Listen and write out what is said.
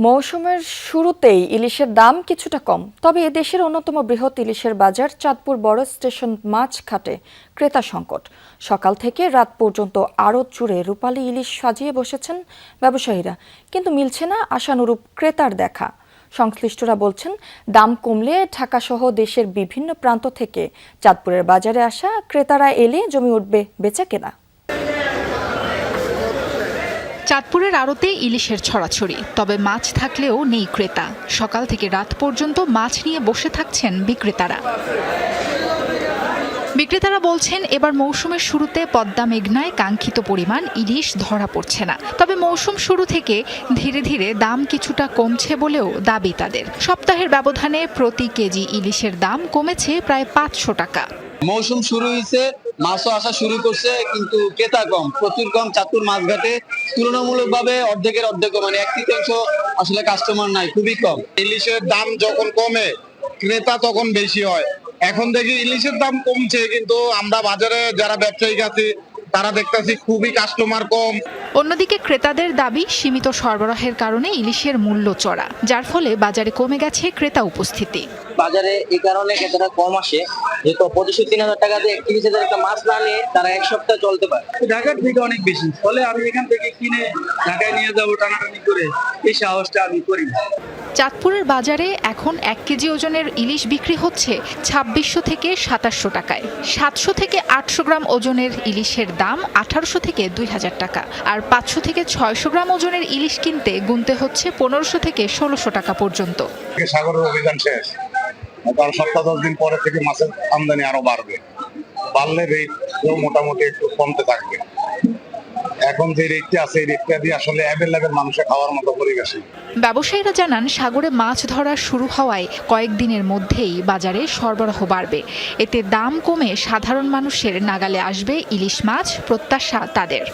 মৌসুমের শুরুতেই ইলিশের দাম কিছুটা কম, তবে দেশের অন্যতম বৃহৎ ইলিশের বাজার চাঁদপুর বড় স্টেশন মাছঘাটে ক্রেতা সংকট। সকাল থেকে রাত পর্যন্ত আড়ত জুড়ে রূপালী ইলিশ সাজিয়ে বসেছেন ব্যবসায়ীরা, কিন্তু মিলছে না আশানুরূপ ক্রেতার দেখা। সংশ্লিষ্টরা বলছেন, দাম কমলে ঢাকাসহ দেশের বিভিন্ন প্রান্ত থেকে চাঁদপুরের বাজারে আসা ক্রেতারা এলে জমে উঠবে বেচাকেনা। চাঁদপুরের আড়তে ইলিশের ছড়াছড়ি, তবে মাছ থাকলেও নেই ক্রেতা। সকাল থেকে রাত পর্যন্ত মাছ নিয়ে বসে থাকছেন বিক্রেতারা বলছেন, এবার মৌসুমের শুরুতে পদ্মা মেঘনায় কাঙ্ক্ষিত পরিমাণ ইলিশ ধরা পড়ছে না। তবে মৌসুম শুরু থেকে ধীরে ধীরে দাম কিছুটা কমছে বলেও দাবি তাদের। সপ্তাহের ব্যবধানে প্রতি কেজি ইলিশের দাম কমেছে প্রায় 500 টাকা। মৌসুম শুরু হয়েছে, মাছও আসা শুরু করছে, কিন্তু ক্রেতা কম, প্রচুর কম। চাঁদপুর মাছঘাটে তুলনামূলকভাবে অর্ধেকের অর্ধেক, মানে 1/3 আসলে কাস্টমার নাই, খুবই কম। ইলিশের দাম যখন কমে ক্রেতা তখন বেশি হয়। এখন দেখি ইলিশের দাম কমছে, কিন্তু আমরা বাজারে যারা ব্যবসায়ী আছি তারা দেখতেছি খুবই কাস্টমার কম। অন্যদিকে ক্রেতাদের দাবি, সীমিত সরবরাহের কারণে ইলিশের মূল্য চড়া, যার ফলে বাজারে কমে গেছে ক্রেতা উপস্থিতি। বাজারে এই কারণে ক্রেতারা কম আসে, যেহেতু 2500-3000 টাকা দিয়ে 31,000 একটা মাছ না নিয়ে তারা এক সপ্তাহ চলতে পারে। ঢাকার থেকে অনেক বেশি, ফলে আমি এখান থেকে কিনে ঢাকায় নিয়ে যাবো টানাটানি করে, এই সাহসটা আমি করি না। চাঁদপুরের বাজারে এখন 1 কেজি ওজনের ইলিশ বিক্রি হচ্ছে 2600 থেকে 2700 টাকায়। 700 থেকে 800 গ্রাম ওজনের ইলিশের দাম 1800 থেকে 2000 টাকা। আর 500 থেকে 600 গ্রাম ওজনের ইলিশ কিনতে গুনতে হচ্ছে 1500 থেকে 1600 টাকা পর্যন্ত। সাগরের অভিযান শেষ, কারণ সপ্তাহ 10 দিন পরে থেকে মাছের আমদানি আরো বাড়লে রেট মোটামুটি একটু কমতে থাকবে। এখন যে রেটটা আছে, এই রেটটা দিয়ে আসলে অ্যাভেলেবেল মানুষের খাওয়ার মতো পরিবেশ। ব্যবসায়ীরা জানান, সাগরে মাছ ধরা শুরু হওয়ায় কয়েকদিনের মধ্যেই বাজারে সরবরাহ বাড়বে। এতে দাম কমে সাধারণ মানুষের নাগালে আসবে ইলিশ মাছ, প্রত্যাশা তাদের।